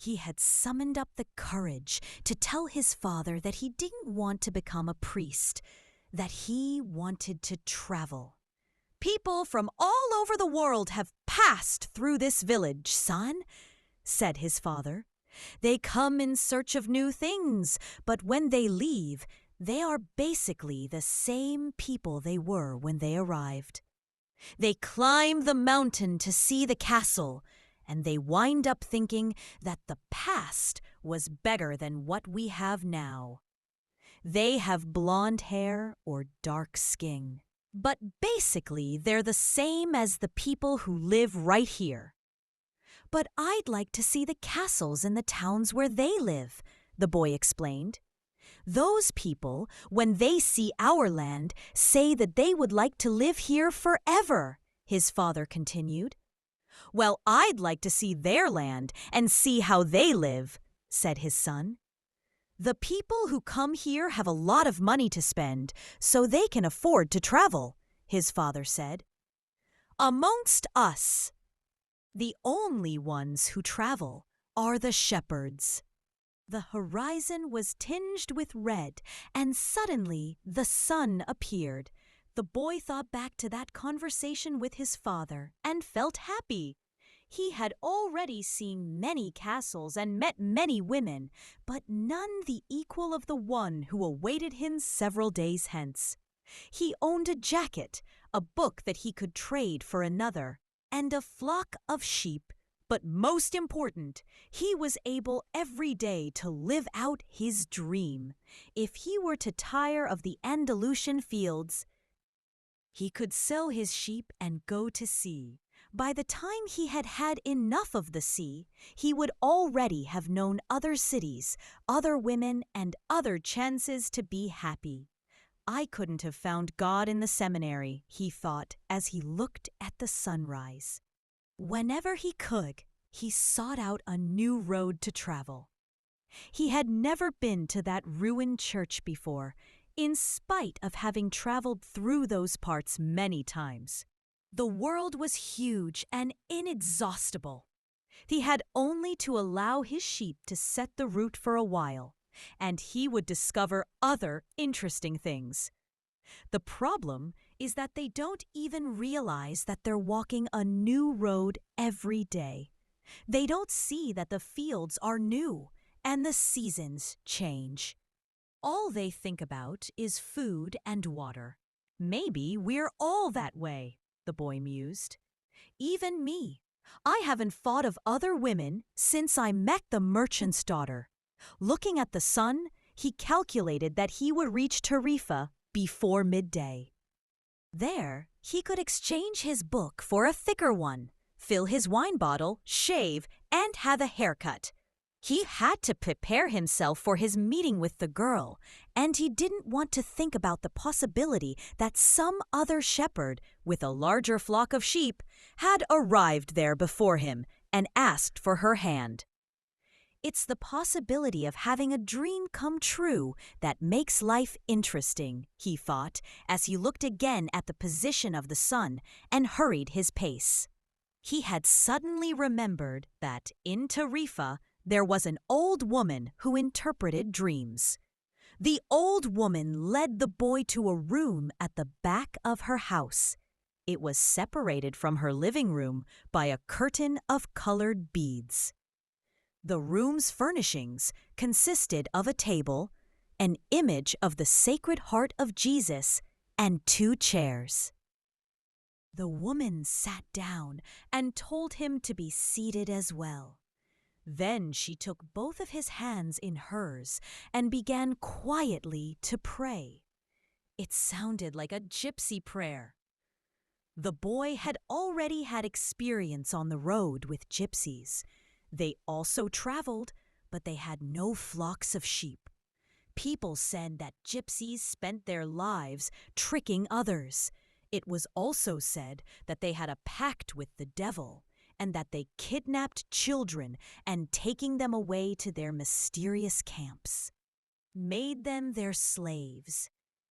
He had summoned up the courage to tell his father that he didn't want to become a priest, that he wanted to travel. "People from all over the world have passed through this village, son," said his father. "They come in search of new things, but when they leave, they are basically the same people they were when they arrived. They climb the mountain to see the castle, and they wind up thinking that the past was better than what we have now. They have blonde hair or dark skin, but basically they're the same as the people who live right here." "But I'd like to see the castles in the towns where they live," the boy explained. "Those people, when they see our land, say that they would like to live here forever," his father continued. "Well, I'd like to see their land and see how they live," said his son. "The people who come here have a lot of money to spend, so they can afford to travel," his father said. "Amongst us, the only ones who travel are the shepherds." The horizon was tinged with red, and suddenly the sun appeared. The boy thought back to that conversation with his father and felt happy. He had already seen many castles and met many women, but none the equal of the one who awaited him several days hence. He owned a jacket, a book that he could trade for another, and a flock of sheep. But most important, he was able every day to live out his dream. If he were to tire of the Andalusian fields, he could sell his sheep and go to sea. By the time he had had enough of the sea, he would already have known other cities, other women, and other chances to be happy. "I couldn't have found God in the seminary," he thought as he looked at the sunrise. Whenever he could, he sought out a new road to travel. He had never been to that ruined church before, in spite of having traveled through those parts many times. The world was huge and inexhaustible. He had only to allow his sheep to set the route for a while, and he would discover other interesting things. The problem is that they don't even realize that they're walking a new road every day. They don't see that the fields are new and the seasons change. All they think about is food and water. "Maybe we're all that way," the boy mused. "Even me. I haven't thought of other women since I met the merchant's daughter." Looking at the sun, he calculated that he would reach Tarifa before midday. There, he could exchange his book for a thicker one, fill his wine bottle, shave, and have a haircut. He had to prepare himself for his meeting with the girl, and he didn't want to think about the possibility that some other shepherd, with a larger flock of sheep, had arrived there before him and asked for her hand. It's the possibility of having a dream come true that makes life interesting, he thought, as he looked again at the position of the sun and hurried his pace. He had suddenly remembered that in Tarifa there was an old woman who interpreted dreams. The old woman led the boy to a room at the back of her house. It was separated from her living room by a curtain of colored beads. The room's furnishings consisted of a table, an image of the Sacred Heart of Jesus, and 2 chairs. The woman sat down and told him to be seated as well. Then she took both of his hands in hers and began quietly to pray. It sounded like a gypsy prayer. The boy had already had experience on the road with gypsies. They also traveled, but they had no flocks of sheep. People said that gypsies spent their lives tricking others. It was also said that they had a pact with the devil, and that they kidnapped children and taking them away to their mysterious camps, made them their slaves.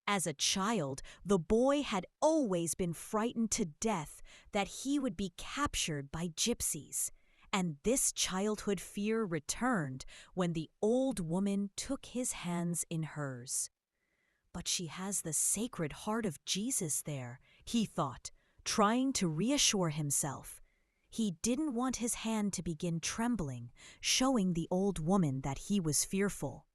As a child, the boy had always been frightened to death that he would be captured by gypsies, And this childhood fear returned when the old woman took his hands in hers. But she has the Sacred Heart of Jesus there, he thought, trying to reassure himself. He didn't want his hand to begin trembling, showing the old woman that he was fearful.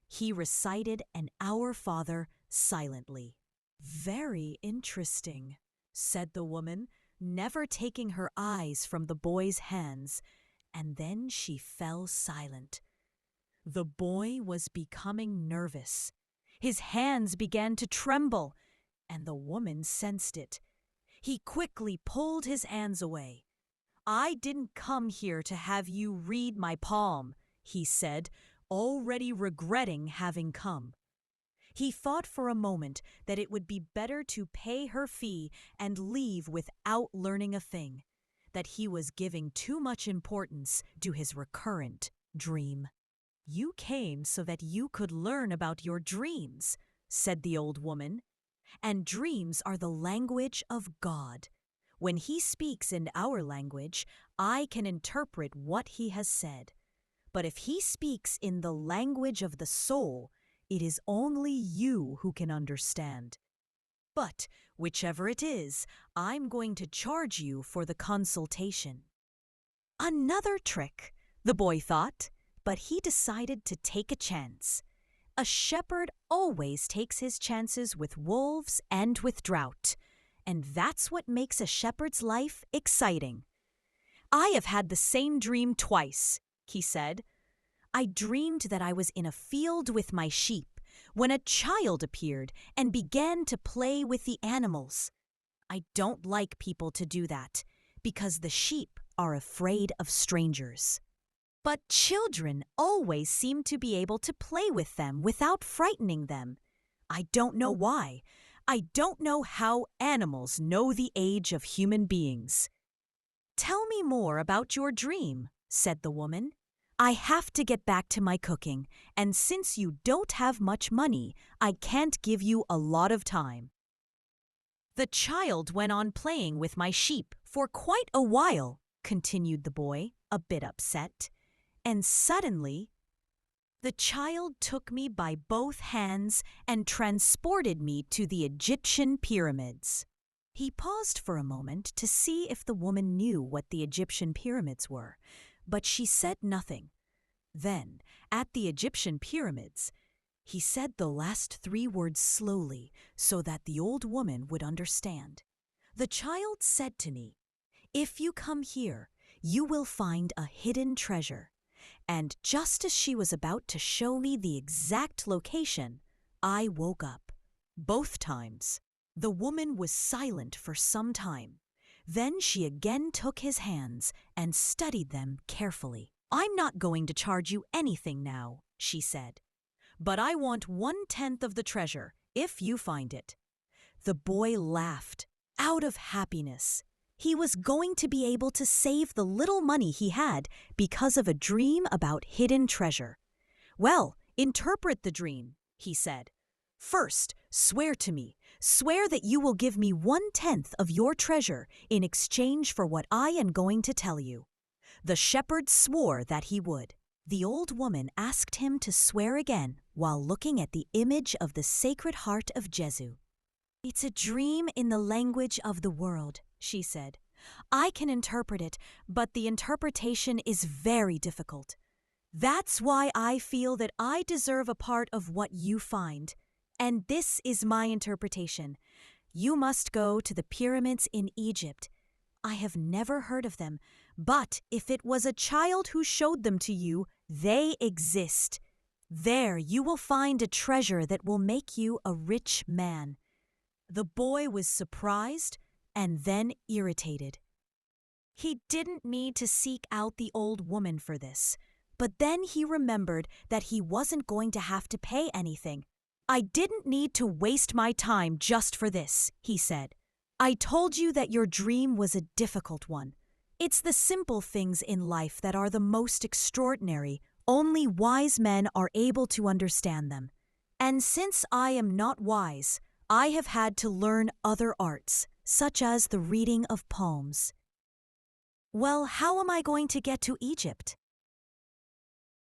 He recited an Our Father silently. "Very interesting," said the woman, never taking her eyes from the boy's hands, and then she fell silent. The boy was becoming nervous. His hands began to tremble, and the woman sensed it. He quickly pulled his hands away. "I didn't come here to have you read my palm," he said, already regretting having come. He thought for a moment that it would be better to pay her fee and leave without learning a thing, that he was giving too much importance to his recurrent dream. "You came so that you could learn about your dreams," said the old woman. "And dreams are the language of God. When he speaks in our language, I can interpret what he has said. But if he speaks in the language of the soul, it is only you who can understand. But whichever it is, I'm going to charge you for the consultation." Another trick, the boy thought, but he decided to take a chance. A shepherd always takes his chances with wolves and with drought, and that's what makes a shepherd's life exciting. "I have had the same dream twice," he said. "I dreamed that I was in a field with my sheep when a child appeared and began to play with the animals. I don't like people to do that because the sheep are afraid of strangers. But children always seem to be able to play with them without frightening them. I don't know why. I don't know how animals know the age of human beings." "Tell me more about your dream," said the woman. "I have to get back to my cooking, and since you don't have much money, I can't give you a lot of time." "The child went on playing with my sheep for quite a while," continued the boy, a bit upset. "And suddenly, the child took me by both hands and transported me to the Egyptian pyramids." He paused for a moment to see if the woman knew what the Egyptian pyramids were, but she said nothing. Then, at the Egyptian pyramids, he said the last 3 words slowly so that the old woman would understand. "The child said to me, 'If you come here, you will find a hidden treasure.' And just as she was about to show me the exact location, I woke up. Both times. The woman was silent for some time. Then she again took his hands and studied them carefully. 'I'm not going to charge you anything now,' she said. 'But I want 1/10 of the treasure, if you find it.' The boy laughed, out of happiness. He was going to be able to save the little money he had because of a dream about hidden treasure. 'Well, interpret the dream,' he said. 'First, swear to me. Swear that you will give me 1/10 of your treasure in exchange for what I am going to tell you.' The shepherd swore that he would. The old woman asked him to swear again while looking at the image of the Sacred Heart of Jesu. 'It's a dream in the language of the world,' she said. 'I can interpret it, but the interpretation is very difficult. That's why I feel that I deserve a part of what you find. And this is my interpretation. You must go to the pyramids in Egypt. I have never heard of them, but if it was a child who showed them to you, they exist. There you will find a treasure that will make you a rich man.' The boy was surprised and then irritated. He didn't need to seek out the old woman for this, but then he remembered that he wasn't going to have to pay anything. 'I didn't need to waste my time just for this,' he said. 'I told you that your dream was a difficult one. It's the simple things in life that are the most extraordinary. Only wise men are able to understand them. And since I am not wise, I have had to learn other arts, such as the reading of palms.' Well, how am I going to get to Egypt?